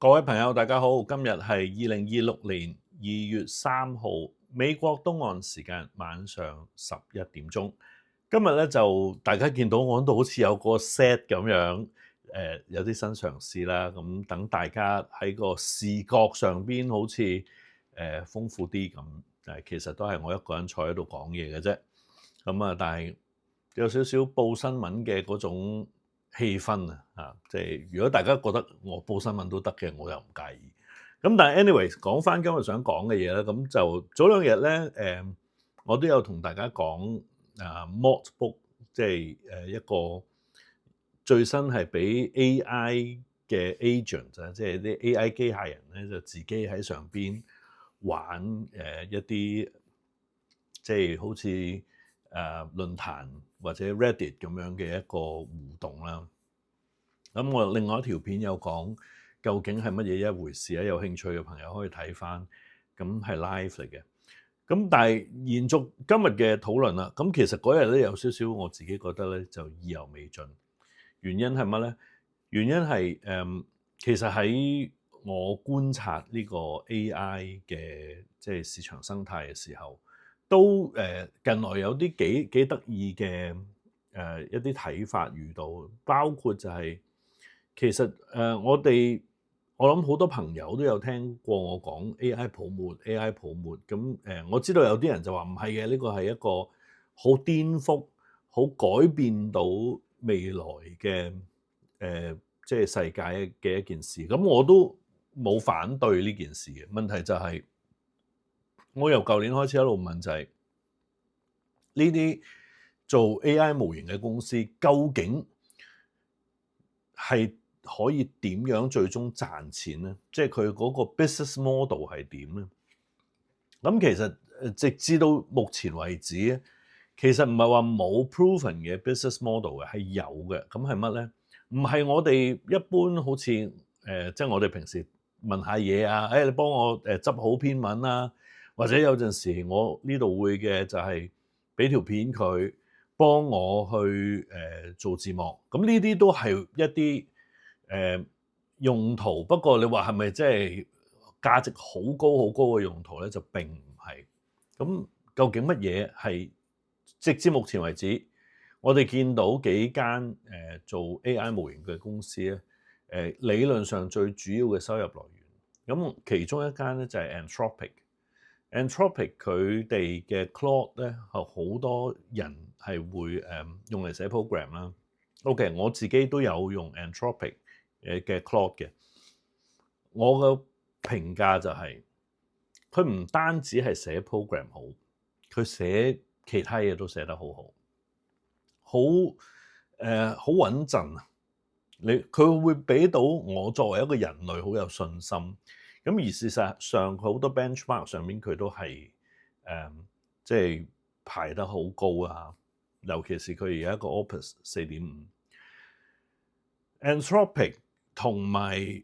各位朋友，大家好。今日係2026年2月3號，美國東岸時間晚上11點鐘。今日咧就大家見到我度好似有個 set 咁樣，有啲新嘗試啦。咁等大家喺個視覺上邊好似豐富啲咁。其實都係我一個人坐喺度講嘢嘅啫。咁啊，但係有少少報新聞嘅嗰種氣氛啊，即係如果大家覺得我報新聞都得嘅，我又唔介意。咁但係 anyways 講翻今日想講嘅嘢咧，咁就早兩日咧，我都有同大家講Maltbook，即係一個最新係俾 AI 嘅 agent 啊，即係啲 AI 機械人咧就自己喺上邊玩一啲即係好似論壇或者 Reddit 咁樣嘅一個互動啦。咁我另外一條片有講究竟係乜嘢一回事咧？有興趣嘅朋友可以睇翻，咁係 live 嚟嘅。咁但係延續今日嘅討論啦，咁其實嗰日咧有少少我自己覺得咧就意猶未盡。原因係乜咧？原因係其實喺我觀察呢個 AI 嘅即係市場生態嘅時候，都近來有啲幾得意嘅一啲睇法遇到，包括就係其實我諗好多朋友都有聽過我講 AI 泡沫，AI 泡沫咁我知道有啲人就話唔係嘅，呢個係一個好顛覆、好改變到未來嘅即係世界嘅一件事。咁我都冇反對呢件事嘅。問題就係我由舊年開始一路問就係呢啲做 AI 模型嘅公司究竟係可以點樣最終賺錢咧？即係佢嗰個 business model 係點咧？咁其實直至到目前為止咧，其實唔係話冇 proven 嘅 business model 嘅，係有嘅。咁係乜咧？唔係我哋一般好似即係我哋平時問下嘢啊，你幫我執好篇文啦，或者有陣時我呢度會嘅就係俾條片佢幫我去做字幕。咁呢啲都係一啲用途。不過你話係咪即係價值好高好高嘅用途咧？就並唔係。咁究竟乜嘢係直至目前為止，我哋見到幾間做 AI 模型嘅公司咧，理論上最主要嘅收入來源。咁其中一間咧就係 Anthropic。Anthropic 佢哋嘅 Claude 咧係好多人係會用嚟寫 program 啦。OK， 我自己都有用 Anthropic 嘅 Claude 嘅。我嘅評價就係佢唔單止係寫 program 好，佢寫其他嘢都寫得好好，好好穩陣啊！佢會俾到我作為一個人類好有信心。咁而事實上，佢好多 benchmark 上面佢都係即係排得好高啊！尤其是佢而家一個 Opus 4.5。Anthropic 同埋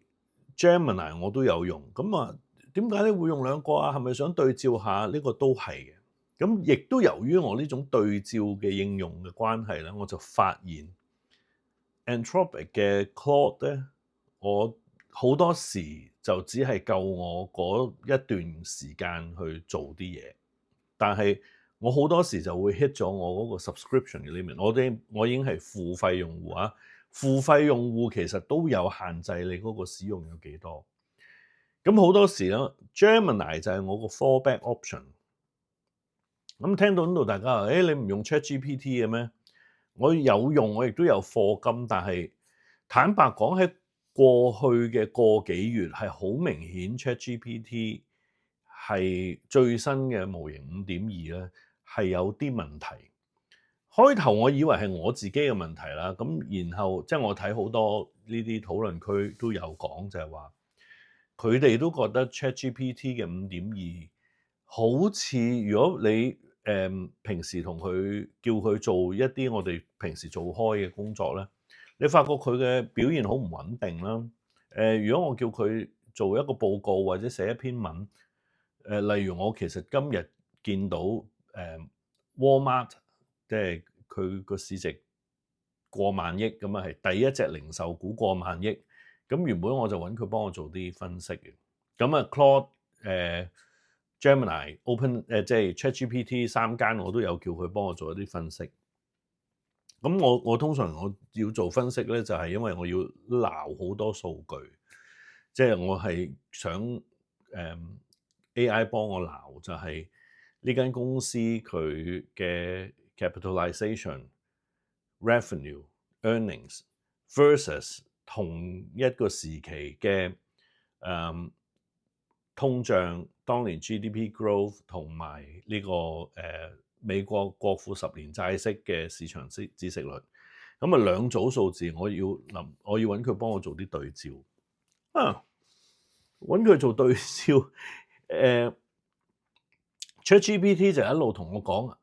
Gemini 我都有用。咁啊，點解你會用兩個啊？係咪想對照下？呢個都係嘅。咁亦都由於我呢種對照嘅應用嘅關係咧，我就發現 Anthropic 嘅 Claude 咧，我好多時就只係夠我嗰一段時間去做啲嘢，但係我好多時就會 hit 咗我嗰個 subscription 嘅 limit。我已經係付費用戶啊，付費用戶其實都有限制你嗰個使用有幾多。咁好多時咧 Gemini 就係我個 fallback option。咁聽到呢度大家話，你唔用 ChatGPT 嘅咩？我有用，我亦都有課金，但係坦白講喺過去嘅個幾月係好明顯 ChatGPT 係最新嘅模型5.2咧係有啲問題。開頭我以為係我自己嘅問題啦，咁然後即係我睇好多呢啲討論區都有講，就係話佢哋都覺得 ChatGPT 嘅5.2好似如果你平時同佢叫佢做一啲我哋平時做開嘅工作咧，你發覺佢嘅表現好唔穩定啦。如果我叫佢做一個報告或者寫一篇文，例如我其實今日見到Walmart，即係佢個市值過萬億，咁啊係第一隻零售股過萬億咁原本我就揾佢幫我做啲分析嘅。咁啊 Claude、Gemini、即係 ChatGPT 3間我都有叫佢幫我做一啲分析。咁我通常我要做分析咧，就係因為我要撈好多數據，即係我係想AI 幫我撈，就係呢間公司佢嘅 capitalization、revenue、earnings versus 同一個時期嘅通脹，當年 GDP growth 同埋呢個美國國庫10年債息嘅市場孳息率，咁啊兩組數字我要揾佢幫我做啲對照揾佢做對照ChatGPT 就一路同我講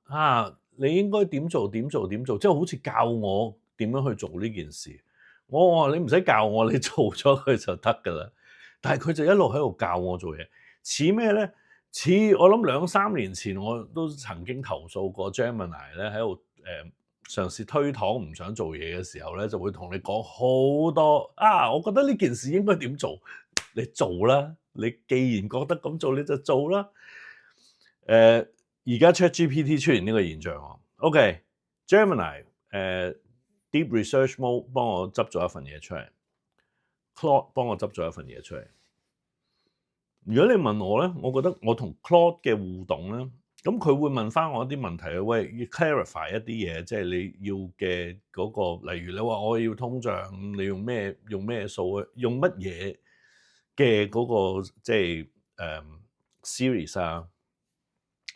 你應該點做，即係好似教我點樣去做呢件事。我話你唔使教我，你做咗佢就得㗎啦。但係佢就一路喺度教我做嘢，似咩咧？似我諗2-3年前我都曾經投訴過 Gemini 咧喺度嘗試推搪唔想做嘢嘅時候咧，就會同你講好多我覺得呢件事應該點做，你做啦。你既然覺得咁做，你就做啦。而家 ChatGPT 出現呢個現象，OK，Gemini Deep Research Mode 幫我執咗一份嘢出嚟 ，Claude 幫我執咗一份嘢出嚟。如果你問我咧，我覺得我同 Claude 嘅互動咧，咁佢會問翻我一啲問題，喂，要 clarify 一啲嘢，即係你要嘅嗰個，例如你話我要通脹，你用咩數啊？用乜嘢嘅嗰個即係series 啊？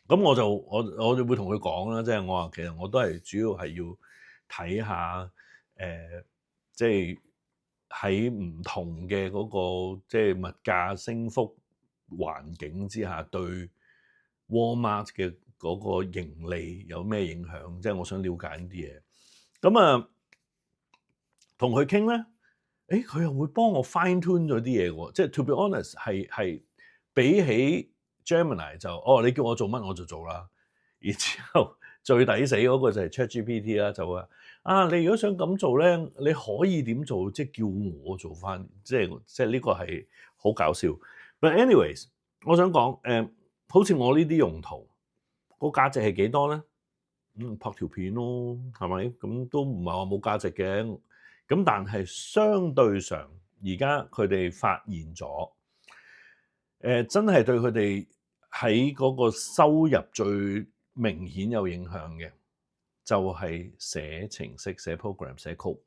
咁我就會同佢講啦，即係我話其實我都係主要係要睇下即係喺唔同嘅嗰個即係物價升幅環境之下，對 Walmart 嘅嗰個盈利有咩影響？即係我想了解呢啲嘢。咁同佢傾咧，佢又會幫我 fine tune 咗啲嘢喎。即係 to be honest 係比起 Gemini 就你叫我做乜我就做啦。然之後最抵死嗰個就係 ChatGPT 啦，就話你如果想咁做咧，你可以點做？即係叫我做翻，即係呢個係好搞笑。But anyways，我想講好似我呢啲用途個價值係幾多咧？拍條片咯，係咪？咁都唔係話冇價值嘅。咁但係相對上，而家佢哋發現咗，真係對佢哋喺嗰個收入最明顯有影響嘅，就係寫程式、寫 program、寫 code，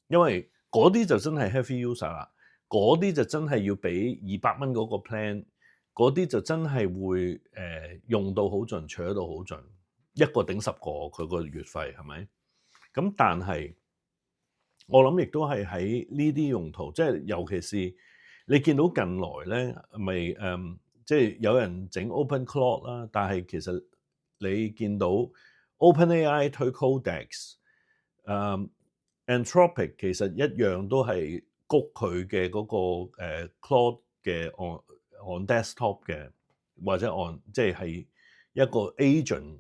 因為嗰啲就真係 heavy user 啦，嗰啲就真係要俾200蚊嗰個 plan，嗰啲就真係會用到好盡，取到好盡，一個頂10個佢個月費係咪？咁但係我諗亦都係喺呢啲用途，即係尤其是你見到近來咧，咪即係有人整 OpenClaw 啦，但係其實你見到 OpenAI 推 Codex，Anthropic 其實一樣都係谷佢嘅嗰個Claude 嘅 on desktop 嘅，或者即係一個 agent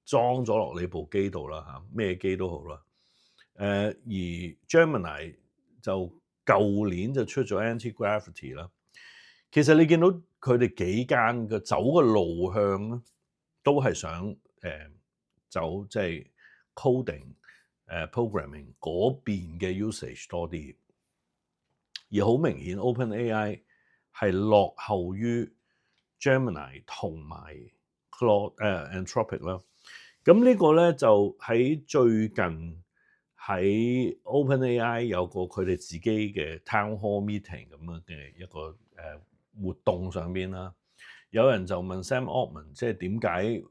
裝咗落你部機度啦嚇，咩機都好啦。而 Gemini 就舊年就出咗 Anti-Gravity 啦。其實你見到佢哋幾間嘅走嘅路向咧，都係想走即係 coding、programming 嗰邊嘅 usage 多啲。而好明顯 OpenAI 係落後於 Gemini 同埋 Anthropic 啦。咁呢個咧就喺最近喺 OpenAI 有個佢哋自己嘅 Town Hall Meeting 咁樣嘅一個活動上邊啦，有人就問 Sam Altman 即係點解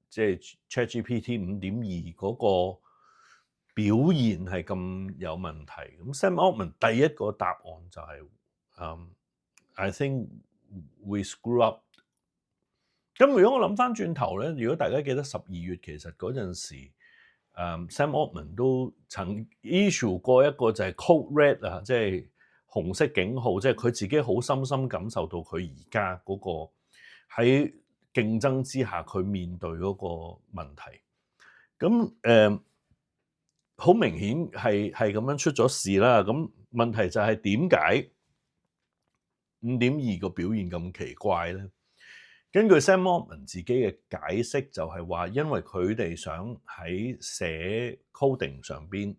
即係 ChatGPT 5.2嗰個表現係咁有問題？咁 Sam Altman 第一個答案就係I think we screw up。咁如果我諗翻轉頭咧，如果大家記得12月其實嗰陣時，Sam Altman 都曾 issue 過一個就係 Code Red 啊，即係紅色警號，即係佢自己好深深感受到佢而家嗰個喺競爭之下佢面對嗰個問題。咁好明顯係咁樣出咗事啦。咁問題就係點解5.2個表現咁奇怪咧？根據 Sam Altman 自己嘅解釋，就係話因為佢哋想喺寫 coding 上邊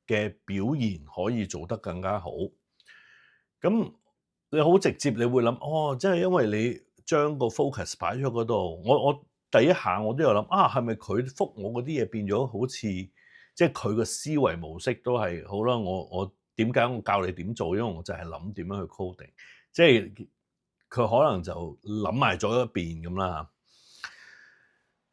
嘅表現可以做得更加好。咁你好直接，你會諗哦，即係因為你將個 focus 擺咗嗰度。我第一下我都有諗啊，係咪佢覆我嗰啲嘢變咗好似即係佢個思維模式都係好啦？我點解我教你點做？因為我就係諗點樣去 coding，即係佢可能就諗埋咗一邊咁啦。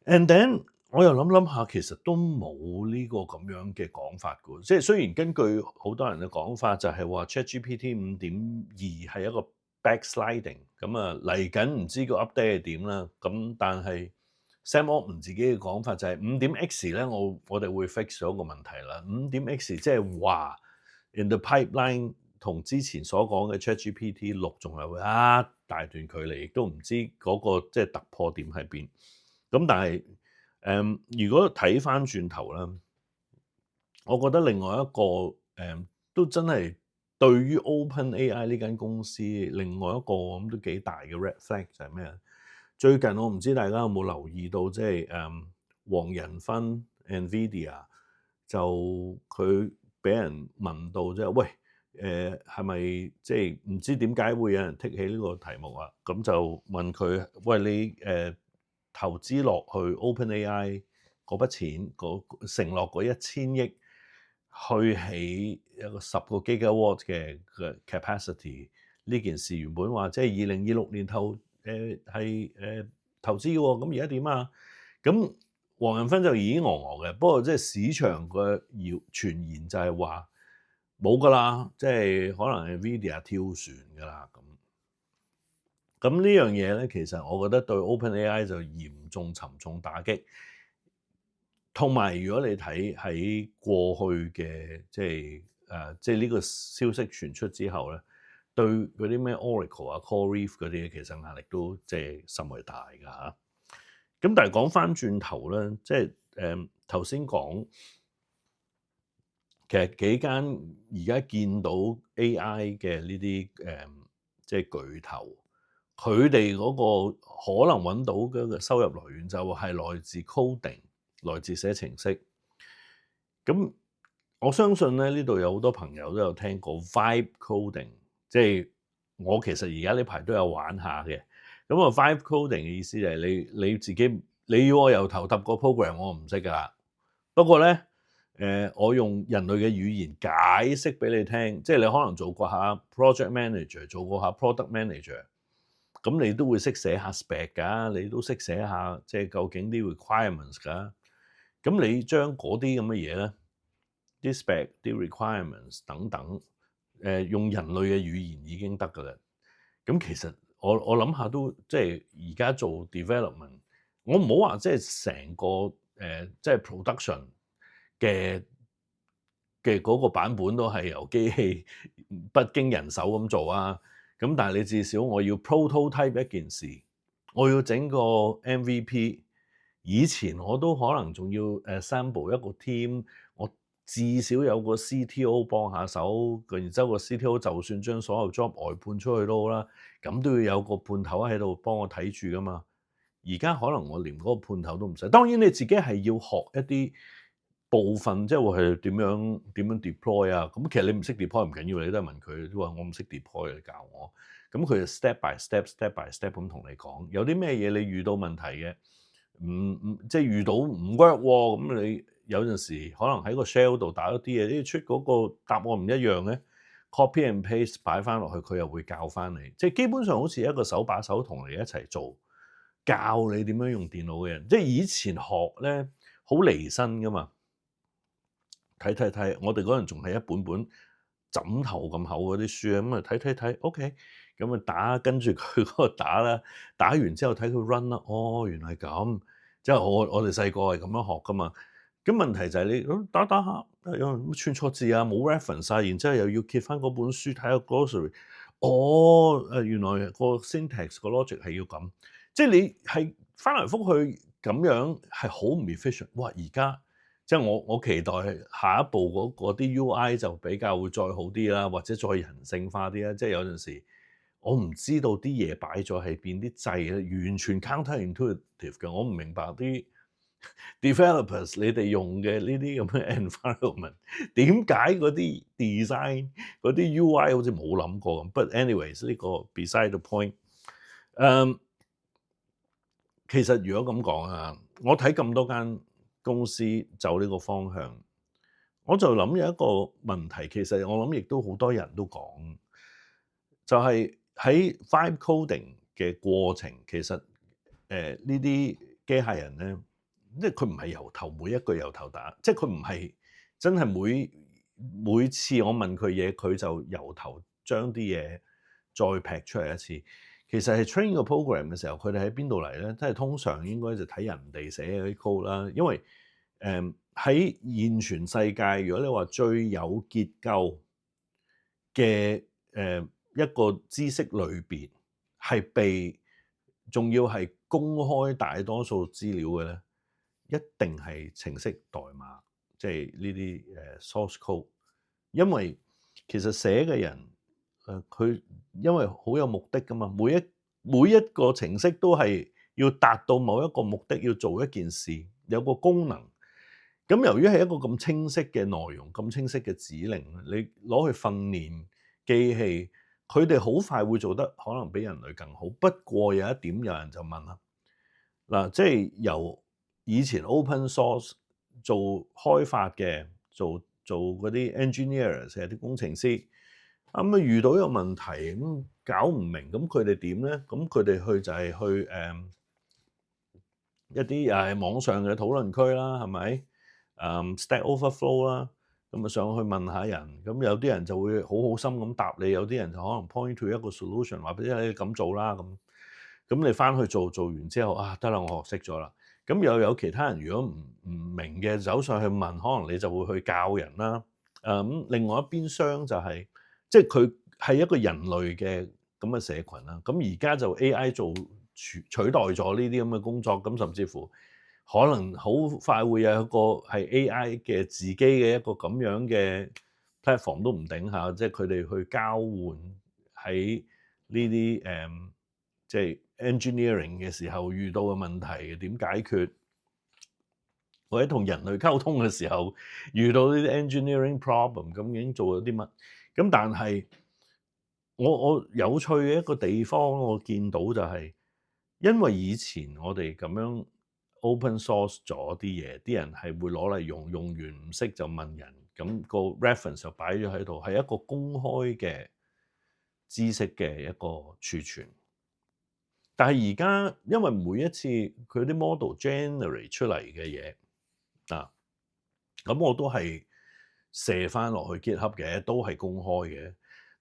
And then 我又諗下，其實都冇呢個咁樣嘅講法嘅。即係雖然根據好多人嘅講法，就係話 ChatGPT 5.2係一個 backsliding，咁啊嚟緊唔知個 update 係點啦。咁但係 Sam Altman 自己嘅講法就係5.X 咧，我哋會 fix 咗個問題啦。5.X 即係話 in the pipeline 同之前所講嘅 ChatGPT 6仲有一大段距離，亦都唔知嗰個即係突破點喺邊。咁但係如果睇翻轉頭啦，我覺得另外一個都真係對於 OpenAI 呢間公司另外一個咁都幾大嘅 red flag 就係咩啊？最近我唔知大家有冇留意到，即係黃仁勳 NVIDIA 就佢俾人問到即係喂係咪即係唔知點解會有人剔起呢個題目啊？咁就問佢喂你投資落去 OpenAI 嗰筆錢，承諾嗰1000億去起一個10個 gigawatt 嘅 capacity 呢件事，原本話即係2026年投資嘅喎，咁而家點啊？咁黃仁勳就已經嘅，不過即係市場嘅傳言就係話冇㗎啦，即係可能係 NVIDIA 跳船㗎啦咁。咁呢樣嘢咧，其實我覺得對 OpenAI 就嚴重沉重打擊。同埋如果你睇喺過去嘅即係呢個消息傳出之後咧，對嗰啲咩 Oracle 啊、CoreWeave 嗰啲其實壓力都即係甚為大㗎嚇。咁但係講翻轉頭咧，即係頭先講，其實幾間而家見到 AI 嘅呢啲即係巨頭。佢哋嗰個可能揾到嘅收入來源就係來自 coding，來自寫程式。咁我相信咧，呢度有好多朋友都有聽過 vibe coding，即係我其實而家呢排都有玩下嘅。咁啊 vibe coding 嘅意思就係你自己你要我由頭揼個 program，我唔識㗎啦。不過咧我用人類嘅語言解釋俾你聽，即係你可能做過下 project manager， 做過下 product manager。咁你都會識寫下 spec 㗎，你都識寫下即係究竟啲 requirements 㗎。咁你將嗰啲咁嘅嘢咧，啲 spec、啲 requirements 等等，用人類嘅語言已經得㗎啦。咁其實我諗下都即係而家做 development，我唔好話即係成個即係 production 嘅嗰個版本都係由機器不經人手咁做啊。咁但係你至少我要 prototype 一件事，我要整個 MVP。以前我都可能仲要assemble 一個 team，我至少有個 CTO 幫下手，然之後個 CTO 就算將所有 job 外判出去都好啦，咁都要有個判頭喺度幫我睇住㗎嘛。而家可能我連嗰個判頭都唔使，當然你自己係要學一啲部分，即係會係點樣 deploy 啊。咁其實你唔識 deploy 唔緊要，你都係問佢，都話我唔識 deploy，你教我。咁佢就 step by step 咁同你講，有啲咩嘢你遇到問題嘅，即係遇到唔 work 喎，咁你有陣時可能喺個 shell 度打咗啲嘢，呢出嗰個答案唔一樣嘅，copy and paste 擺翻落去，佢又會教翻你，即係基本上好似一個手把手同你一齊做，教你點樣用電腦嘅人。即係以前學咧好離身噶嘛，睇，我哋嗰陣仲係一本本枕頭咁厚嗰啲書啊，咁啊睇，OK，咁啊打跟住佢嗰個打啦，打完之後睇佢 run 啦，哦原來係咁，即係我哋細個係咁樣學噶嘛。咁問題就係你打下有人串錯字啊，冇 reference 啊，然之後又要揭翻嗰本書睇下 glossary，原來個 syntax 個 logic 係要咁，即係你係翻嚟覆去咁樣係好唔 efficient。哇！而家即係我期待下一步嗰啲 UI 就比較會再好啲啦，或者再人性化啲啦。即係有陣時我唔知道啲嘢擺咗喺邊，啲掣咧完全 counterintuitive 嘅，我唔明白啲 developers 你哋用嘅呢啲咁嘅 environment 點解嗰啲 design 嗰啲 UI 好似冇諗過咁。But anyways 呢個 beside the point。其實如果咁講啊，我睇咁多間公司走呢個方向，我就諗有一個問題，其實我諗亦都好多人都講，就係喺 vibe coding 嘅過程，其實呢啲機械人咧，即係佢唔係由頭每一句由頭打，即係佢唔係真係每次我問佢嘢，佢就由頭將啲嘢再劈出嚟一次。其實係 train 個 program 嘅時候，佢哋喺邊度嚟咧？即係通常應該就睇人哋寫嗰啲 code 啦。因為喺現存世界，如果你話最有結構嘅一個知識類別，係被仲要係公開大多數資料嘅咧，一定係程式代碼，即係呢啲source code。因為其實寫嘅人佢因為好有目的㗎嘛，每一個程式都係要達到某一個目的，要做一件事，有個功能。咁由於係一個咁清晰嘅內容，咁清晰嘅指令，你攞去訓練機器，佢哋好快會做得可能比人類更好。不過有一點，有人就問啦，嗱，即係由以前 open source 做開發嘅，做嗰啲 engineer 成日啲工程師，咁遇到一個問題，咁搞唔明，咁佢哋點咧？咁佢哋去就係去一啲又係網上嘅討論區啦，係咪？Stack Overflow 啦，咁上去問下人，咁有啲人就會好好心咁答你，有啲人就可能 point to 一個 solution，話俾你咁做啦，咁你翻去做完之後啊，得啦，我學識咗啦。咁又有其他人如果唔明嘅走上去問，可能你就會去教人啦。咁另外一邊廂就係即係佢係一個人類嘅咁嘅社群啦。咁而家就 AI 取代咗呢啲咁嘅工作，咁甚至乎可能好快會有一個係 AI 嘅自己嘅一個咁樣嘅 platform 都唔定下，即係佢哋去交換喺呢啲即係 engineering 嘅時候遇到嘅問題點解決，或者同人類溝通嘅時候遇到呢啲 engineering problem，咁已經做咗啲乜？咁但係我有趣嘅一個地方，我見到就係因為以前我哋咁樣 open source 咗啲嘢，啲人係會攞嚟用，用完唔識就問人，咁個 reference 就擺咗喺度，係一個公開嘅知識嘅一個儲存。但係而家因為每一次佢啲 model generate 出嚟嘅嘢咁我都係射翻落去 GitHub 嘅，都係公開嘅。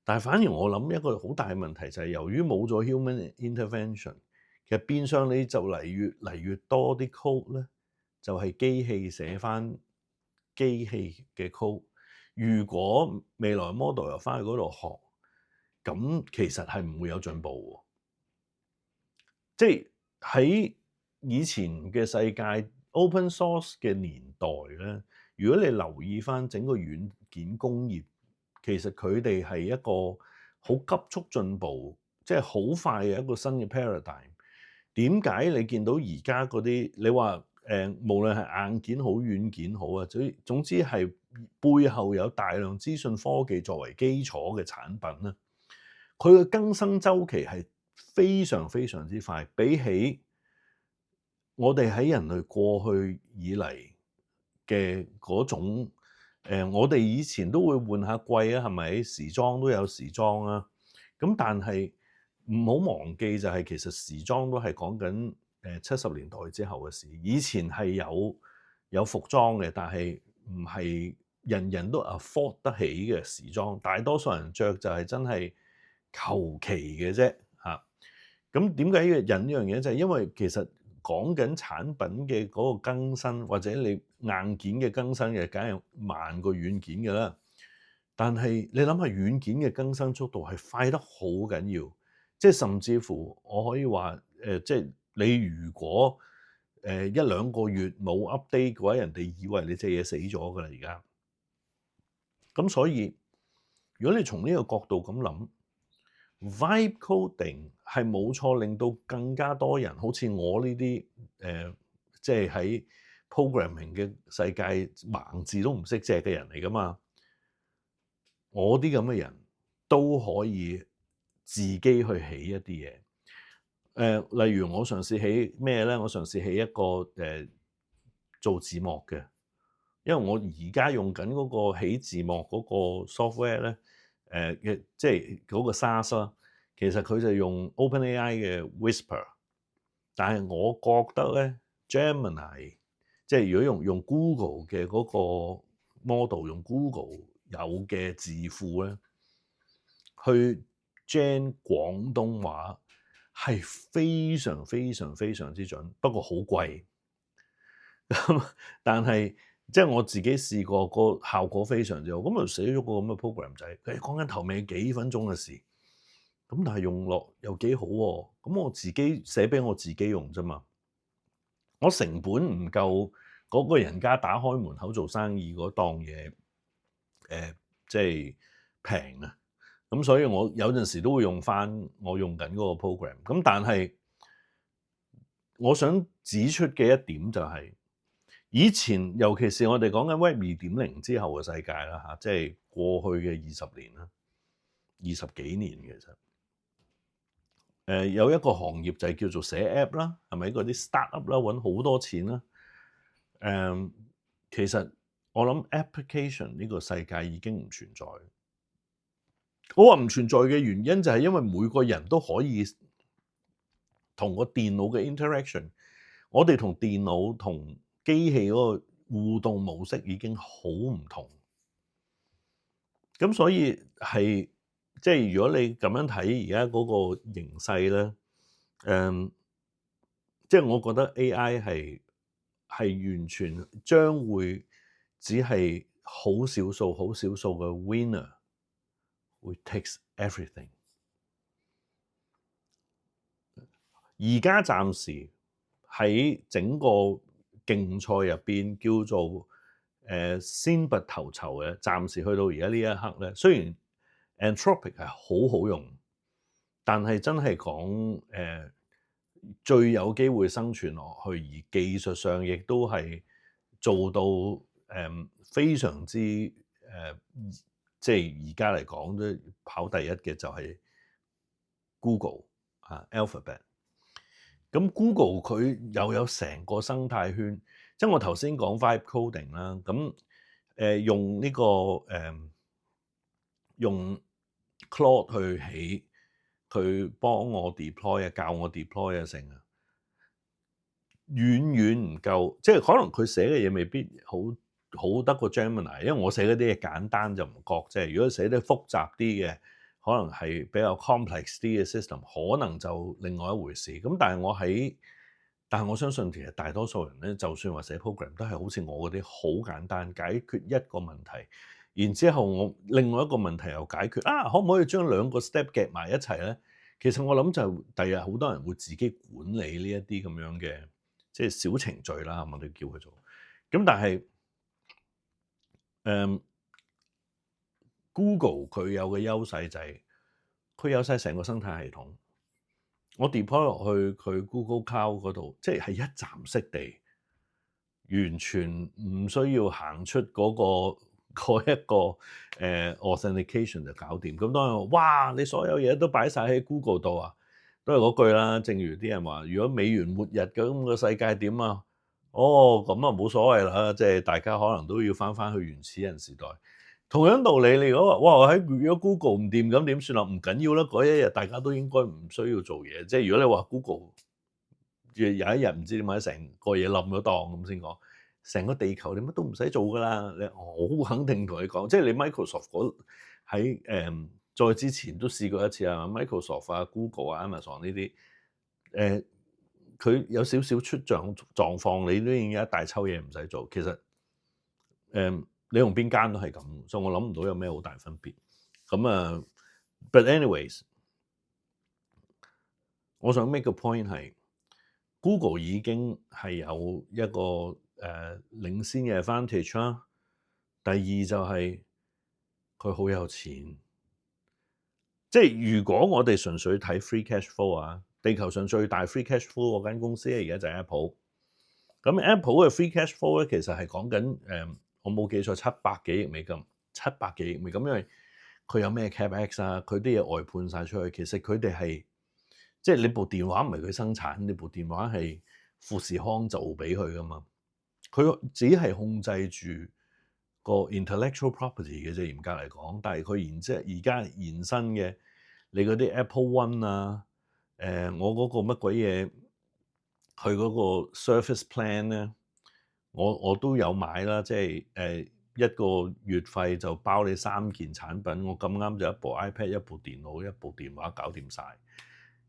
但係反而我諗一個好大嘅問題就係由於冇咗 human intervention，其實變相你就越嚟越多啲 code 咧，就係機器寫翻機器嘅 code。如果未來 model 又翻去嗰度學，咁其實係唔會有進步喎。即係喺以前嘅世界 open source 嘅年代咧，如果你留意翻整個軟件工業，其實佢哋係一個好急速進步，即係好快嘅一個新嘅 paradigm。點解你見到而家嗰啲你話無論係硬件好軟件好啊，總之係背後有大量資訊科技作為基礎嘅產品咧，佢嘅更新周期係非常非常之快，比起我哋喺人類過去以嚟嘅嗰種我哋以前都會換下季啊，係咪？時裝都有時裝啊，咁但係唔好忘記就係其實時裝都係講緊70年代之後嘅事，以前係有服裝嘅，但係唔係人人都 afford 得起嘅時裝，大多數人着就係真係求其嘅啫嚇。咁點解要引呢樣嘢？就係因為其實講緊產品嘅嗰個更新，或者你硬件嘅更新嘅，梗係慢過軟件嘅啦。但係你諗下，軟件嘅更新速度係快得好緊要，即係甚至乎我可以話即係你如果一兩個月冇 update 嘅話，人哋以為你隻嘢死咗㗎啦而家。咁所以如果你從呢個角度咁諗，vibe coding 係冇錯，令到更加多人好似我呢啲即係喺 programming 嘅世界盲字都唔識隻嘅人嚟㗎嘛。我啲咁嘅人都可以自己去起一啲嘢。例如我嘗試起咩咧？我嘗試起一個做字幕嘅，因為我而家用緊嗰個起字幕嗰個 software 咧，嘅即係嗰個 SaaS 啦，其實佢就用 OpenAI 嘅 Whisper，但係我覺得咧 Gemini， 即係如果用 Google 嘅嗰個 model， 用 Google 有嘅字庫咧，去 gen 廣東話係非常非常非常之準，不過好貴。但係即係我自己試過，個效果非常之好，咁就寫咗個咁嘅 program 仔。佢講緊頭尾幾分鐘嘅事，咁但係用落又幾好喎。咁我自己寫俾我自己用啫嘛。我成本唔夠嗰個人家打開門口做生意嗰檔嘢，即係平啊。咁所以我有陣時都會用翻我用緊嗰個 program。咁但係我想指出嘅一點就係，以前尤其是我哋講緊 Web 2.0之後嘅世界啦嚇，即係過去嘅20年啦，20幾年其實，有一個行業就係叫做寫 app 啦，係咪嗰啲 startup 啦，揾好多錢啦。其實我諗 application 呢個世界已經唔存在。我話唔存在嘅原因就係因為每個人都可以同個電腦嘅 interaction， 我哋同電腦同機器嗰個互動模式已經好唔同。咁所以係即係如果你咁樣睇而家嗰個形勢咧，即係我覺得 AI 係完全將會只係好少數嘅 winner 會 takes everything。而家暫時喺整個競賽入邊叫做先拔頭籌嘅，暫時去到而家呢一刻咧，雖然 Anthropic 係好好用，但係真係講最有機會生存落去，而技術上亦都係做到非常之即係而家嚟講都跑第一嘅就係 Google Alphabet。咁 Google 佢又有成個生態圈，即係我頭先講 vibe coding 啦，咁用呢個用 Claude 去起，佢幫我 deploy 啊，教我 deploy 啊成啊，遠遠唔夠，即係可能佢寫嘅嘢未必好得過 Gemini， 因為我寫嗰啲嘢簡單就唔覺啫。如果寫得複雜啲嘅，可能係比較 complex 啲嘅 system， 可能就另外一回事。咁但係我相信其實大多數人咧，就算話寫 program 都係好似我嗰啲好簡單，解決一個問題，然之後我另外一個問題又解決可唔可以將兩個 step 夾埋一齊咧？其實我諗就第日好多人會自己管理呢一啲咁樣嘅即係小程序啦，我哋叫佢做。咁但係Google 佢有嘅優勢就係佢有晒成個生態系統，我 deploy 落去佢 Google Cloud 嗰度，即係一站式地，完全唔需要行出嗰一個authentication 就搞掂。咁當然哇，你所有嘢都擺晒喺 Google 度啊，都係嗰句啦。正如啲人話，如果美元末日咁個世界點啊？哦，咁啊冇所謂啦，即係大家可能都要翻去原始人時代。同樣道理，你如果話哇如果 Google 唔掂咁點算啊？唔緊要啦，嗰一日大家都應該唔需要做嘢。即係如果你話 Google 有一日唔知點解成個嘢冧咗檔咁先講，成個地球你乜都唔使做噶啦。我好肯定同你講，即係你 Microsoft 喺再之前都試過一次啊 ，Microsoft 啊、Google 啊、Amazon 呢啲佢有少少出狀況，你都已經有一大抽嘢唔使做。其實你用邊間都係咁，所以我諗唔到有咩好大分別。咁but anyways， 我想 make 個 point 係 Google 已經係有一個領先嘅 advantage 啦。第二就係佢好有錢，即係如果我哋純粹睇 free cash flow 啊，地球上最大 free cash flow 嗰間公司而家就係 Apple。咁 Apple 嘅 free cash flow 咧，其實係講緊我冇記錯700幾億美金，700幾億美金，因為佢有咩 capex 啊，佢啲嘢外判晒出去，其實佢哋係即係你部電話唔係佢生產，你部電話係富士康做俾佢噶嘛，佢只係控制住個 intellectual property 嘅啫，嚴格嚟講，但係佢而家延伸嘅你嗰啲 Apple One 啊，我嗰個乜鬼嘢，佢嗰個 Surface Plan 咧，我都有買啦，即係一個月費就包你3件產品，我咁啱就一部 iPad、一部電腦、一部電話搞掂晒。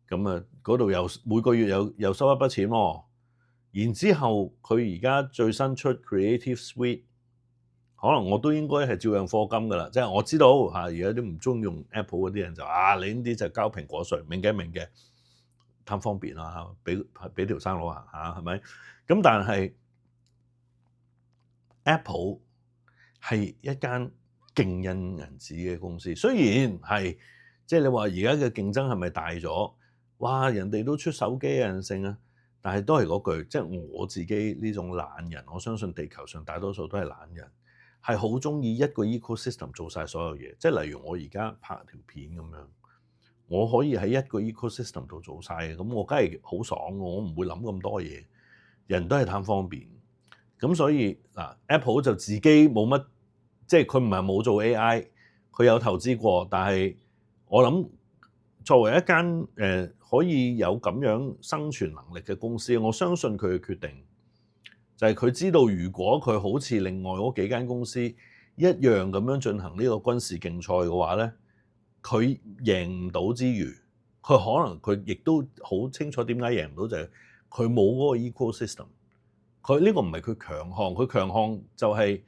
咁啊嗰度又每個月又收一筆錢喎。然之後佢而家最新出 Creative Suite， 可能我都應該係照樣課金㗎啦，即係我知道嚇，而家啲唔中意用 Apple 嗰啲人就你呢啲就交蘋果稅，明嘅，貪方便啊，俾條生路行下係咪？咁但係 Apple 係一間勁印銀紙嘅公司，雖然係即係你話而家嘅競爭係咪大咗？哇！人哋都出手機人性啊，但係都係嗰句，即係我自己呢種懶人，我相信地球上大多數都係懶人，係好中意一個 ecosystem 做晒所有嘢。即係例如我而家拍條片咁樣，我可以喺一個 ecosystem 度做晒嘅，咁我梗係好爽，我唔會諗咁多嘢。人都係貪方便，咁所以Apple 就自己冇乜，即係佢唔係冇做 AI，佢有投資過，但係我諗作為一間可以有咁樣生存能力嘅公司，我相信佢嘅決定就係佢知道，如果佢好似另外嗰幾間公司一樣咁樣進行呢個軍事競賽嘅話咧，佢贏唔到之餘，佢可能佢亦都好清楚點解贏唔到，就係佢冇嗰個 ecosystem。佢呢個唔係佢強項，佢強項就係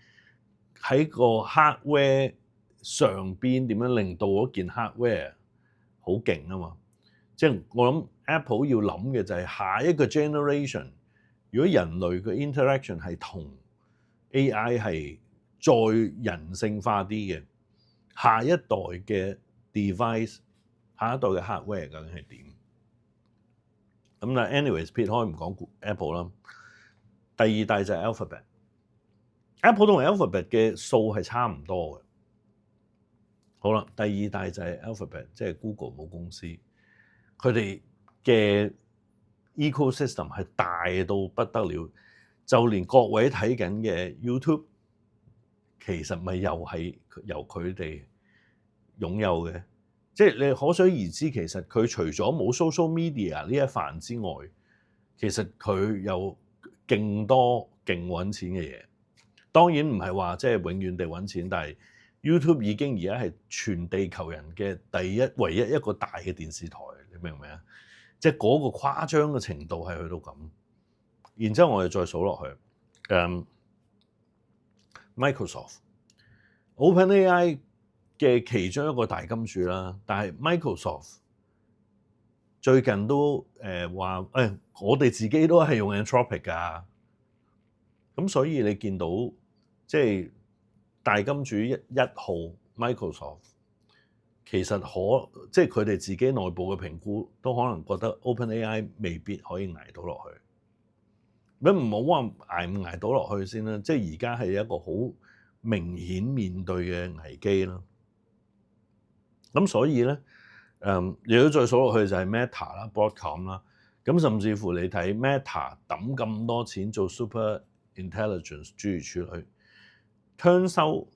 喺個 hardware 上邊點樣令到嗰件 hardware 好勁啊嘛。即係我諗 Apple 要諗嘅就係下一個 generation， 如果人類嘅 interaction 係同 AI 係再人性化啲嘅，下一代嘅 device， 下一代嘅 hardware 究竟係點？咁但 anyways 撇開唔講 Apple 啦，第二大就係 Alphabet。Apple 同 Alphabet 嘅數係差唔多嘅。好啦，第二大就係 Alphabet， 即係 Google 母公司。佢哋嘅 ecosystem 係大到不得了，就連各位睇緊嘅 YouTube 其實咪又係由佢哋擁有嘅。即係你可想而知，其實佢除咗冇 social media 呢一範之外，其實佢有勁多勁揾錢嘅嘢。當然唔係話即係永遠地揾錢，但係 YouTube 已經而家係全地球人嘅唯一一個大嘅電視台，你明唔明啊？即係嗰個誇張嘅程度係去到咁。然之後我哋再數落去，Microsoft、OpenAI 嘅其中一個大金主啦，但係 Microsoft 最近都話我哋自己都係用 Anthropic 㗎。咁所以你見到即係大金主一號 Microsoft， 其實即係佢哋自己內部嘅評估都可能覺得 OpenAI 未必可以捱到落去。咁唔好話捱唔捱到落去先啦，即係而家係一個好明顯面對嘅危機啦。咁所以咧，如果再數落去就係 Meta 啦、Broadcom 啦，咁甚至乎你睇 Meta 抌咁多錢做 Super Intelligence 諸如此類，聽收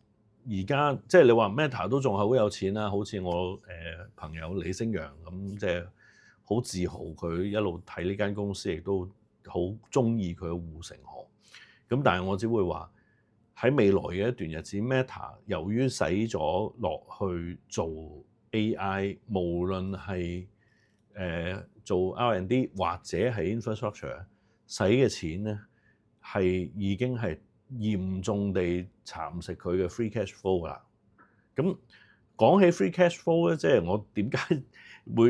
而家即係你話 Meta 都仲係好有錢啦，好似我朋友李星陽咁，即係好自豪佢一路睇呢間公司，亦都好中意佢嘅護城河。咁但係我只會話喺未來嘅一段日子 ，Meta 由於使咗落去做 AI， 無論係做 R&D 或者係 infrastructure 使嘅錢咧，係已經係嚴重地蠶食佢嘅 free cash flow 啦。咁講起 free cash flow 咧，即係我點解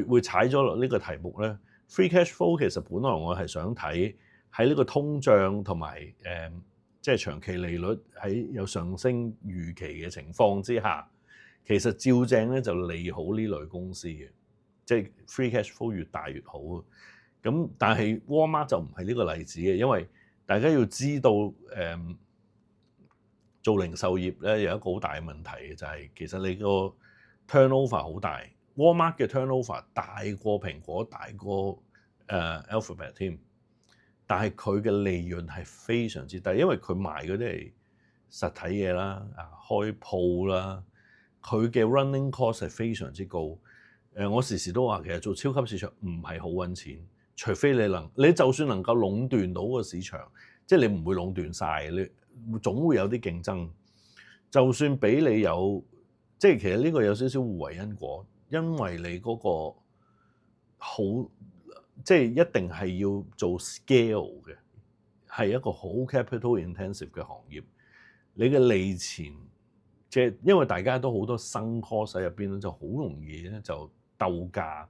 會踩咗落呢個題目咧？ free cash flow 其實本來我係想睇喺呢個通脹同埋即係長期利率喺有上升預期嘅情況之下，其實照正咧就利好呢類公司嘅，即係 free cash flow 越大越好。咁但係 Walmart 就唔係呢個例子嘅，因為大家要知道做零售業咧有一個好大嘅問題嘅，就係其實你個 turnover 好大。Walmart 嘅 turnover 大過蘋果，大過Alphabet 添，但係佢嘅利潤係非常之低，因為佢賣嗰啲係實體嘢啦，開鋪啦，佢嘅 running cost 係非常之高。我時時都話其實做超級市場唔係好揾錢，除非你就算能夠壟斷到個市場，即係你唔會壟斷晒，你總會有啲競爭。就算俾你有，即係其實呢個有少少互為因果。因為你嗰個好，即係一定係要做 scale 嘅，係一個好 capital intensive 嘅行業。你嘅利錢，即係因為大家都好多生 cost 喺入邊咧，就好容易咧就鬥價，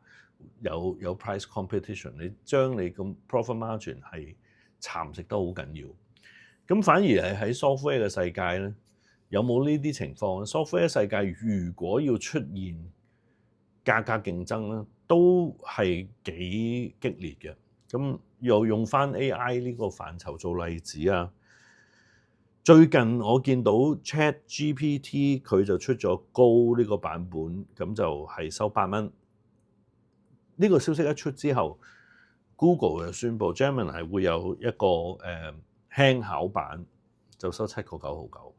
有 price competition。你將你咁 profit margin 係蠶食得好緊要。咁反而係喺 software 嘅世界咧，有冇呢啲情況 ？software 世界如果要出現價格競爭咧，都係幾激烈嘅。咁又用翻 AI 呢個範疇做例子啊。最近我見到 ChatGPT 佢就出咗高呢個版本，咁就係收8蚊。呢個消息一出之後 ，Google 就宣布 Gemini 會有一個輕巧版，就收7.99，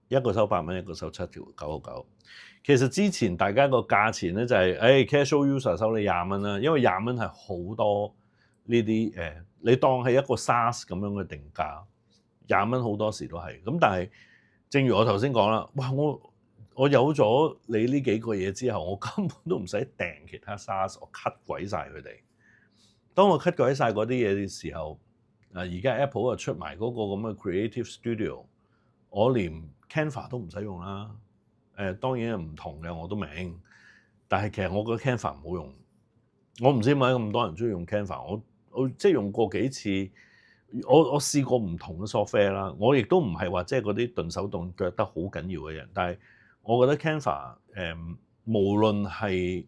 一個收8蚊，一個收7.99。其實之前大家個價錢咧就係casual user 收你20蚊啦，因為20蚊係好多呢啲你當係一個 SaaS 咁樣嘅定價，20蚊好多時都係。咁但係正如我頭先講啦，哇！我有咗你呢幾個嘢之後，我根本都唔使訂其他 SaaS， 我 cut 鬼晒佢哋。當我 cut 鬼晒嗰啲嘢嘅時候，而家 Apple 就出埋嗰個咁嘅 Creative Studio， 我連 Canva 都唔使用啦。當然係唔同嘅，我都明。但係其實我覺得 Canva 唔好用，我唔知點解咁多人中意用 Canva。我即係用過幾次，我試過唔同嘅 software 啦。我亦都唔係話即係嗰啲鈍手鈍腳得好緊要嘅人，但係我覺得 Canva 無論係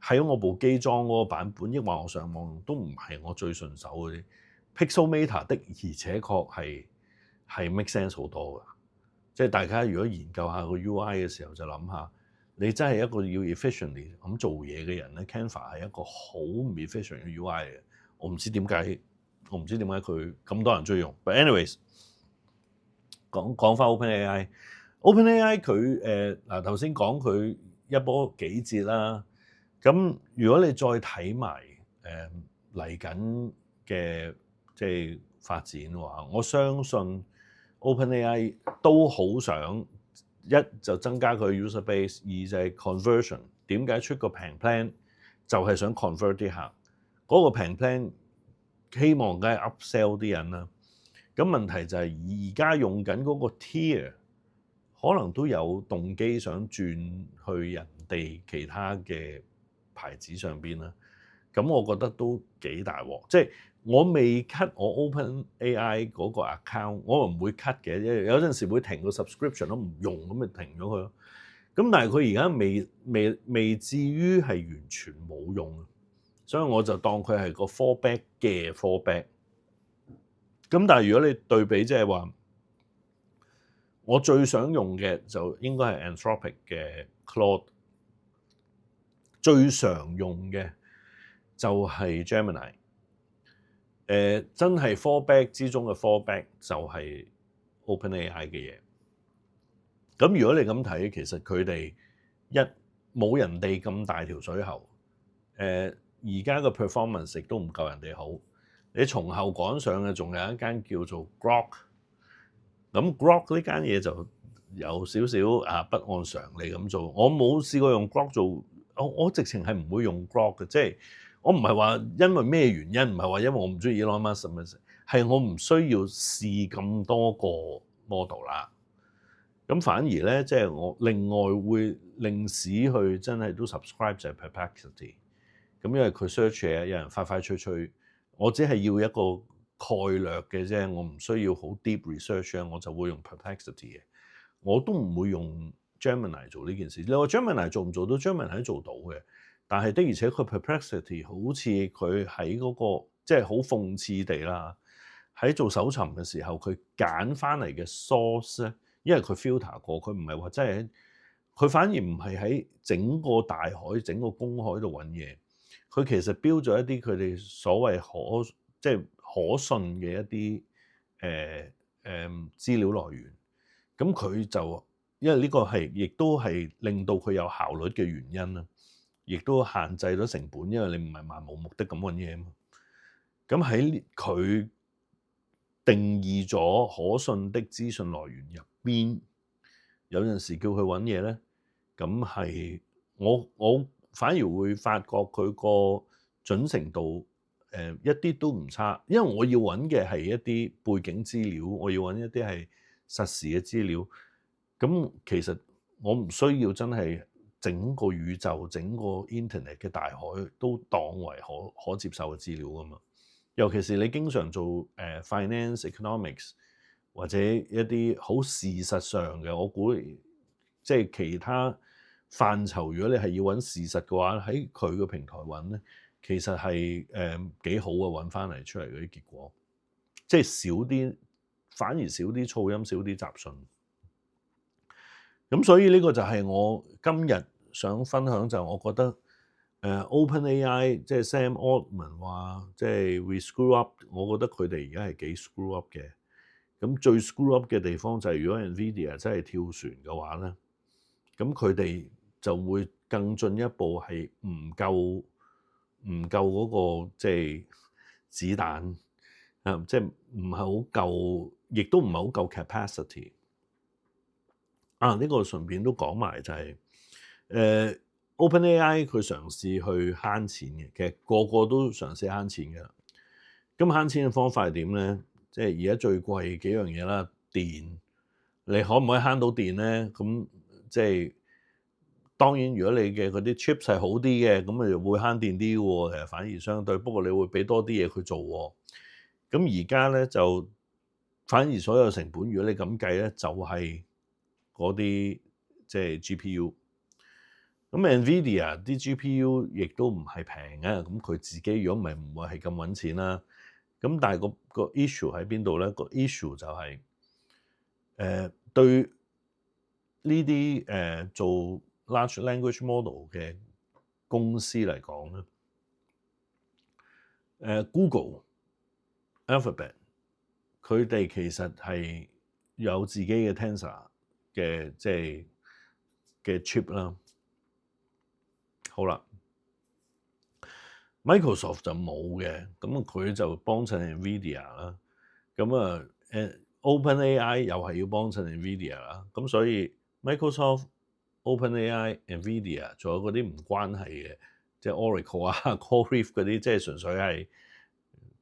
喺我部機裝嗰個版本，抑或我上網用，都唔係我最順手嗰啲。Pixelmator 的而且確係 make sense 好多㗎。即係大家如果研究下個 UI 嘅時候，就諗下，你真係一個要 efficiently 咁做嘢嘅人咧 ，Canva 係一個好唔 efficient 嘅 UI 嚟嘅。我唔知點解佢咁多人中意用。But anyways， 講翻 OpenAI 佢嗱頭先講佢一波幾折啦。咁如果你再睇埋嚟緊嘅即係發展嘅話，我相信 OpenAI 都好想一就增加佢 user base， 二就係 conversion。點解出個平 plan 就係想 convert 啲客？嗰個平 plan 希望梗係 upsell 啲人啦。咁問題就係而家用緊嗰個 tier 可能都有動機想轉去人哋其他嘅牌子上邊啦。咁我覺得都幾大鑊，即係我未 cut 我 OpenAI 嗰個 account， 我唔會 cut 嘅，有陣時會停個 subscription 都唔用，咁咪停咗佢咯。咁但係佢而家未至於係完全冇用，所以我就當佢係個 fallback 嘅 fallback。咁但係如果你對比即係話，我最想用嘅就應該係 Anthropic 嘅 Claude， 最常用嘅就係 Gemini。真係 fallback 之中嘅 fallback 就係 OpenAI 嘅嘢。咁如果你咁睇，其實佢哋冇人哋咁大條水喉。而家嘅 performance 亦都唔夠人哋好。你從後趕上嘅仲有一間叫做 Grok。咁 Grok 呢間嘢就有少少不按常理咁做。我冇試過用 Grok 做，我直情係唔會用 Grok 嘅，即係我唔係話因為咩原因，唔係話因為我唔中意 Elon Musk，係我唔需要試咁多個 model 啦。咁反而咧，即係我另外會令使去真係都 subscribe 就係 Perplexity。咁因為佢 search 嘢，有人快脆脆，我只係要一個概略嘅啫，我唔需要好 deep research 我就會用 Perplexity 嘅，我都唔會用 Gemini 做呢件事。你話 Gemini 做唔做到 ？Gemini 都做到嘅，但係的而且確 Perplexity 好似佢喺嗰個即係好諷刺地啦，喺做搜尋嘅時候，佢揀翻嚟嘅 source 咧，因為佢 filter 過，佢唔係話真係，佢反而唔係喺整個大海、整個公海度揾嘢，佢其實標咗一啲佢哋所謂可信嘅一啲資料來源。咁佢就因為呢個係亦都係令到佢有效率嘅原因啦，亦都限制咗成本，因為你唔係漫無目的咁揾嘢嘛。咁喺佢定義咗可信的資訊來源入邊，有陣時叫佢揾嘢咧，咁係我反而會發覺佢個準程度一啲都唔差，因為我要揾嘅係一啲背景資料，我要揾一啲係實時嘅資料。咁其實我唔需要真係整個宇宙、整個 Internet 嘅大海都當為可接受嘅資料㗎嘛。尤其是你經常做finance、economics 或者一啲好事實上嘅，我估即係其他範疇，如果你係要揾事實嘅話，喺佢個平台揾咧，其實係幾好嘅，揾翻嚟出嚟嗰啲結果，即係少啲，反而少啲噪音，少啲雜訊。咁所以呢個就係我今日想分享，就我覺得OpenAI 即係 Sam Altman 話即係 we screw up， 我覺得佢哋而家係幾 screw up 嘅。咁最 screw up 嘅地方就係如果 NVIDIA 真係跳船嘅話咧，咁佢哋就會更進一步係唔夠嗰個即係子彈即係唔係好夠，亦都唔係好夠 capacity。呢個順便都講埋就係OpenAI 佢嘗試去慳錢嘅，其實個個都嘗試慳錢嘅。咁慳錢嘅方法係點咧？即係而家最貴幾樣嘢啦，電，你可唔可以慳到電咧？咁即係當然，如果你嘅嗰啲 chips 係好啲嘅，咁你就會慳電啲喎。其實反而相對，不過你會俾多啲嘢佢做喎。咁而家咧就反而所有成本，如果你咁計咧，就係嗰啲即係 GPU。咁 NVIDIA 啲 GPU 亦都唔係平嘅，咁佢自己如果唔係唔會係咁揾錢啦。咁但係個 issue 喺邊度咧？個 issue 就係對呢啲做 large language model 嘅公司嚟講咧，Google、Alphabet 佢哋其實係有自己嘅 Tensor 嘅即係嘅 chip 啦。好啦 ，Microsoft 就冇嘅，咁佢就幫襯 NVIDIA 啦。咁OpenAI 又係要幫襯 NVIDIA 啦。咁所以 Microsoft、OpenAI、NVIDIA 仲有嗰啲唔關係嘅，即係 Oracle 啊、Core Riff 嗰啲，即係純粹係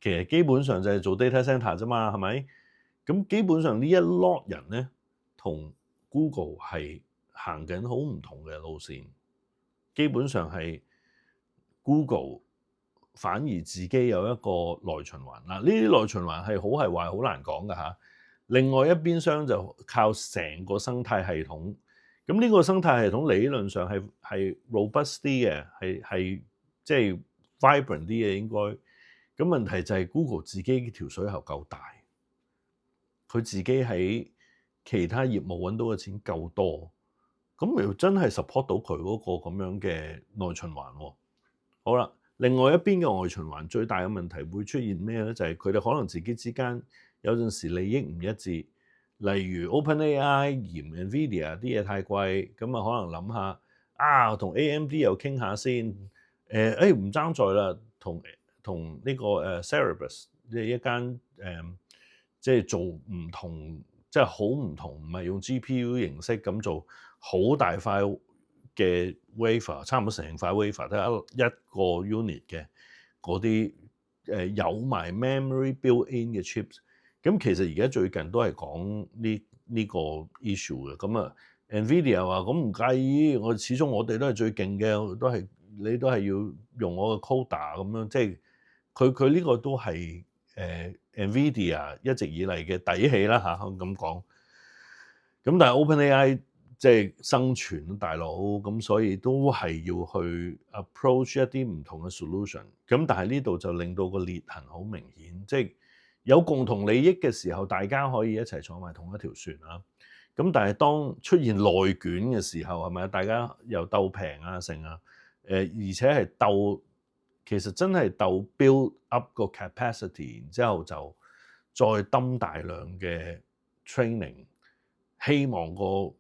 其實基本上就係做 data center 啫嘛，係咪？咁基本上呢一 lot 人咧，同 Google 係行緊好唔同嘅路線。基本上係 Google 反而自己有一個內循環啦。呢啲內循環係好係壞好難講㗎嚇。另外一邊廂就靠成個生態系統。咁呢個生態系統理論上係 robust 啲嘅，係即係 vibrant 啲嘅應該。咁問題就係 Google 自己條水喉夠大，佢自己喺其他業務揾到嘅錢夠多。咁咪真係 support 到佢嗰個咁樣嘅內循環喎。好啦，另外一邊嘅外循環最大嘅問題會出現咩咧？就係佢哋可能自己之間有陣時利益唔一致。例如 OpenAI 嫌 NVIDIA 啲嘢太貴，咁啊可能諗下同 AMD 又傾下先。唔爭在啦，同呢個Cerebras 即係一間即係做唔同，即係好唔同，唔係用 GPU 形式咁做。好大塊嘅 wafer， 差唔多成塊 wafer 得一個 unit 嘅嗰啲有埋 memory built-in 嘅 chips。咁其實而家最近都係講呢個 issue 嘅。咁NVIDIA 話咁唔介意，始終我哋都係最勁嘅，都係你都係要用我嘅 coder 咁樣，即係佢呢個都係NVIDIA 一直以嚟嘅底氣啦嚇，咁講。咁但係 OpenAI 即係生存大佬，咁所以都係要去 approach 一啲唔同嘅 solution。咁但係呢度就令到個裂痕好明顯，即係有共同利益嘅時候，大家可以一齊坐埋同一條船啦。咁但係當出現內卷嘅時候，係咪大家又鬥平啊成啊？而且係鬥，其實真係鬥 build up 個 capacity，然之後就再抌大量嘅 training，希望個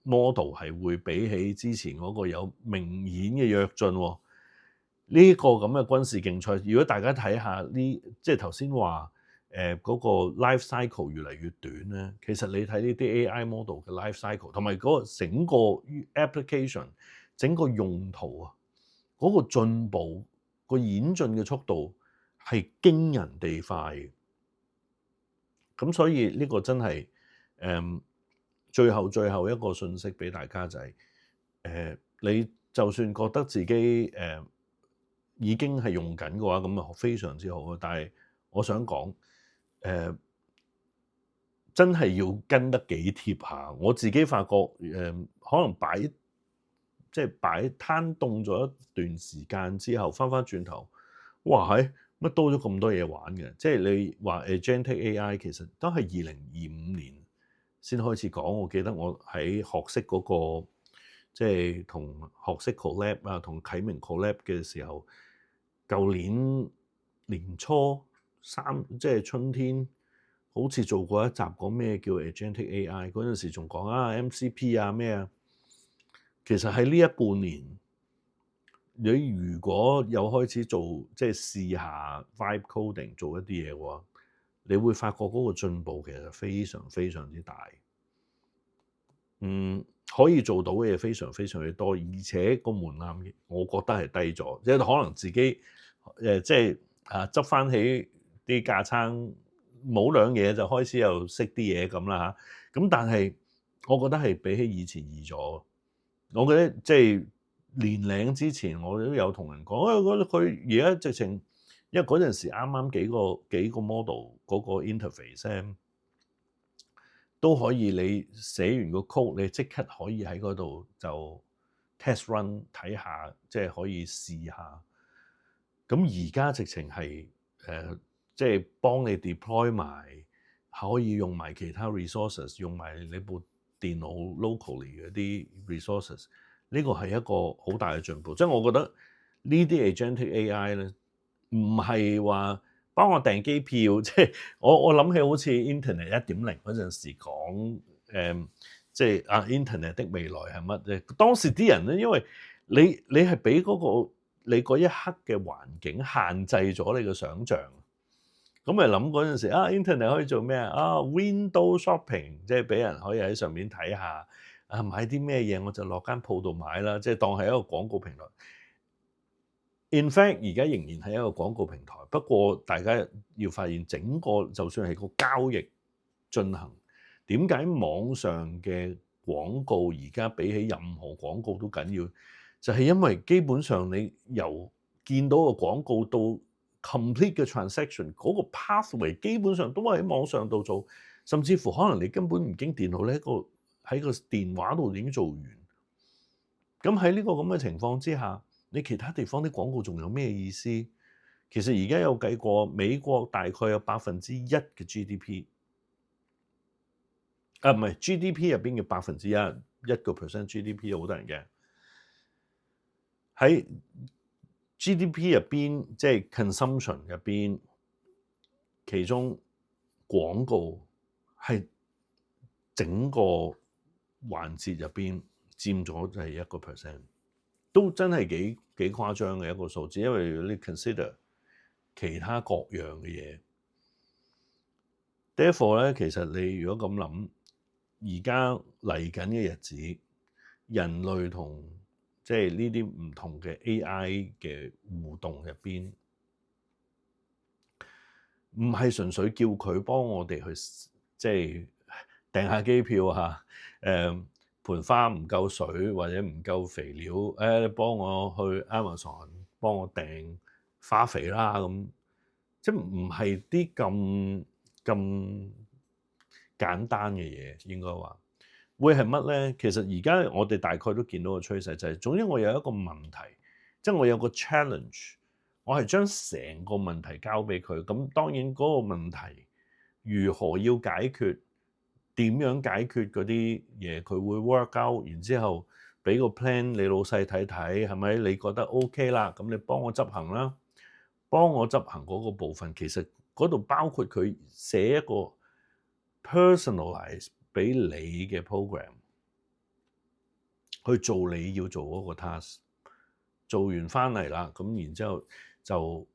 model 係會比起之前嗰個有明顯嘅躍進喎。呢個咁嘅軍事競賽，如果大家睇下呢，即係頭先話嗰個 life cycle 越嚟越短咧，其實你睇呢啲 AI model 嘅 life cycle，同埋嗰個整個 application 整個用途啊，嗰個進步個演進嘅速度係驚人地快嘅。咁所以呢個真係最後一個訊息俾大家就係你就算覺得自己已經係用緊嘅話，咁啊非常之好啊！但係我想講真係要跟得幾貼下。我自己發覺可能擺攤凍咗一段時間之後，翻轉頭，哇係乜多咗咁多嘢玩嘅？即係你話Agentic AI 其實都係2025年先開始講。我記得我喺學識嗰個即係同學識 collab 啊，同啟明 collab 嘅時候，舊年年初即係春天，好似做過一集講咩叫 Agentic AI， 嗰陣時仲講MCP 啊咩啊。其實喺呢一半年，你如果有開始做即係試下 vibe coding 做一啲嘢嘅話，你會發覺嗰個進步其實非常非常之大。可以做到嘅嘢非常非常之多，而且個門檻我覺得係低咗，即係可能自己即係執翻起啲架撐，冇兩嘢就開始又識啲嘢咁啦嚇。咁但係我覺得係比起以前易咗。我覺得即係年零之前，我都有同人講，我覺得佢而家直情，因為嗰陣時啱啱幾個 model 嗰個 interface 咧，都可以你寫完個 code，你即刻可以喺嗰度就 test run 睇下，即係可以試下。咁而家直情係即係幫你 deploy 埋，可以用埋其他 resources， 用埋你部電腦 locally 嗰啲 resources， 呢個係一個好大嘅進步。即係我覺得呢啲 agentic AI 咧，唔係話幫我訂機票，即係我諗起好似 Internet 1.0嗰陣時講即係Internet 的未來係乜咧？當時啲人咧，因為你係俾嗰個你嗰一刻嘅環境限制咗你嘅想像。咁咪諗嗰陣時Internet 可以做咩Window shopping， 即係俾人可以喺上面睇下買啲咩嘢，我就落間鋪度買啦，即係當係一個廣告平台。In fact， 而家仍然係一個廣告平台，不過大家要發現整個就算係個交易進行，點解網上嘅廣告而家比起任何廣告都緊要？就係因為基本上你由見到個廣告到complete 嘅 transaction 嗰個 pathway 基本上都係喺網上度做，甚至乎可能你根本唔經電腦咧，喺個電話度已經做完。咁喺呢個咁嘅情況之下，你其他地方啲廣告仲有咩意思？其實而家有計過，美國大概有1%嘅 GDP， 唔係 GDP 入邊嘅1%，1% GDP 有好多人嘅喺。GDP 入邊即係 consumption 入邊，其中廣告係整個環節入邊佔咗就係1%，都真係幾誇張嘅一個數字。因為你 consider 其他各樣嘅嘢，therefore 咧，其實你如果咁諗，而家嚟緊嘅日子，人類同即係呢啲唔同嘅 AI 嘅互動入邊，唔係純粹叫佢幫我哋去即係訂下機票嚇，盆花唔夠水或者唔夠肥料，誒你幫我去 Amazon 幫我訂花肥啦咁，即係唔係啲咁簡單嘅嘢，應該話會係乜咧？其實而家我哋大概都見到個趨勢就係，總之我有一個問題，即係我有個 challenge，我係將成個問題交俾佢，咁當然嗰個問題如何要解決？點樣解決嗰啲嘢，佢會 work out，然之後俾個 plan 你老細睇睇，係咪你覺得 OK 啦？咁你幫我執行啦，幫我執行嗰個部分，其實嗰度包括佢寫一個 personalize 俾你嘅 program 去做你要做嗰個 task， 做完翻嚟啦，咁然之後就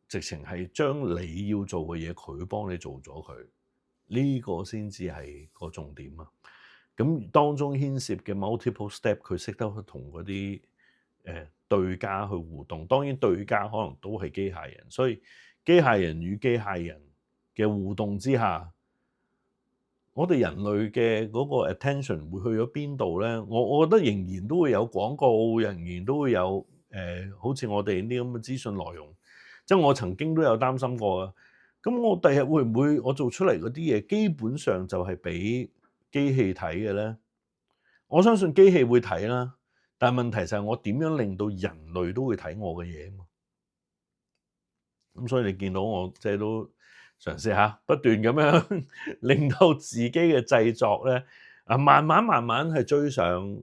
直情係將你要做嘅嘢，佢幫你做咗佢。呢個先至係個重點啊！咁當中牽涉嘅 multiple step，佢識得同嗰啲對家去互動。當然對家可能都係機械人，所以機械人與機械人嘅互動之下，我哋人類嘅嗰個 attention 會去咗邊度咧？我覺得仍然都會有廣告，仍然都會有好似我哋呢啲咁嘅資訊內容。即係我曾經都有擔心過啊！咁我第日會唔會我做出嚟嗰啲嘢基本上就係俾機器睇嘅咧？我相信機器會睇啦，但係問題就係我點樣令到人類都會睇我嘅嘢啊嘛。咁所以你見到我即係都嘗試下不斷咁樣令到自己嘅製作咧慢慢係追上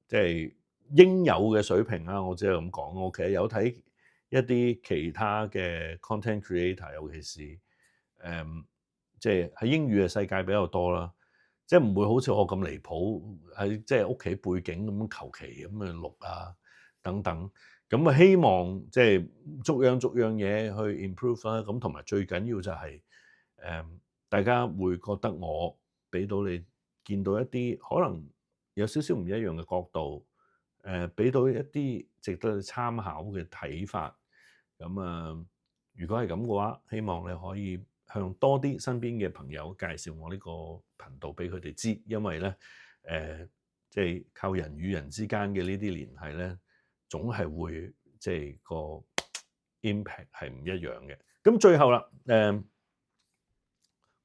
即係應有嘅水平啦。我只係咁講，我其實有睇一啲其他嘅 content creator， 尤其是即係喺英語嘅世界比較多啦，即係唔會好似我咁離譜，喺即係屋企背景咁求其咁去錄啊等等，咁啊希望即係逐樣嘢去 improve 啦，咁同埋最緊要就係大家會覺得我俾到你見到一啲可能有少少唔一樣嘅角度，俾到一啲值得參考嘅睇法。咁啊，如果係咁嘅話，希望你可以向多啲身邊嘅朋友介紹我呢個頻道俾佢哋知，因為咧即係靠人與人之間嘅呢啲聯繫咧，總係會即係個 impact 係唔一樣嘅。咁最後啦，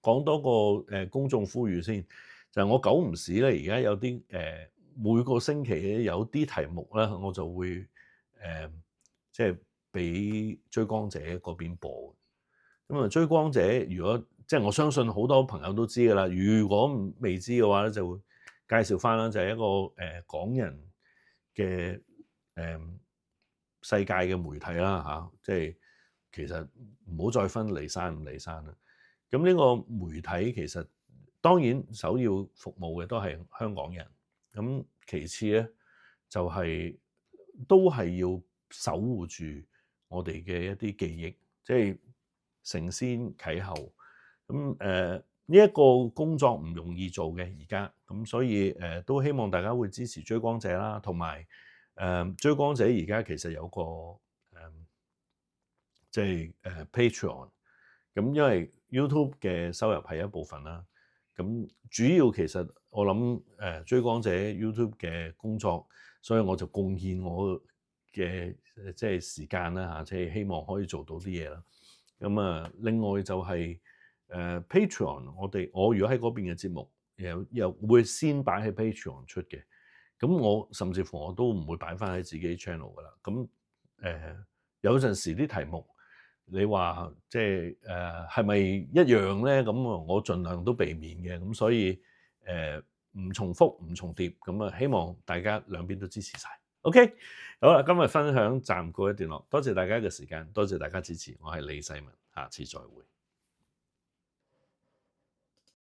講多個公眾呼籲先，就係我久唔時咧，而家有啲每個星期咧有啲題目咧，我就會即係俾追光者嗰邊播。咁啊，追光者如果即係我相信好多朋友都知㗎啦，如果未知嘅話咧，就會介紹翻啦，就係一個港人嘅世界嘅媒體啦嚇，即係其實唔好再分離山唔離山啦。咁呢個媒體其實當然首要服務嘅都係香港人，咁其次咧就係都係要守護住我哋嘅一啲記憶，即係承先啟後。咁呢一個工作唔容易做嘅而家，咁所以都希望大家會支持追光者啦，同埋追光者而家其實有個即係Patreon， 咁因為 YouTube 嘅收入係一部分啦，咁主要其實我諗追光者 YouTube 嘅工作，所以我就貢獻我嘅即係時間啦嚇，即係希望可以做到啲嘢啦。咁啊，另外就係Patreon， 我如果喺嗰邊嘅節目又會先擺喺 Patreon 出嘅，咁我甚至乎我都唔會擺翻喺自己 channel 噶啦。咁有陣時啲題目你話即係係咪一樣咧？咁我盡量都避免嘅。咁所以唔重複唔重疊，咁啊希望大家兩邊都支持晒。OK， 好啦，今日分享暫告一段落，多謝大家嘅時間，多謝大家支持，我係李世民，下次再會。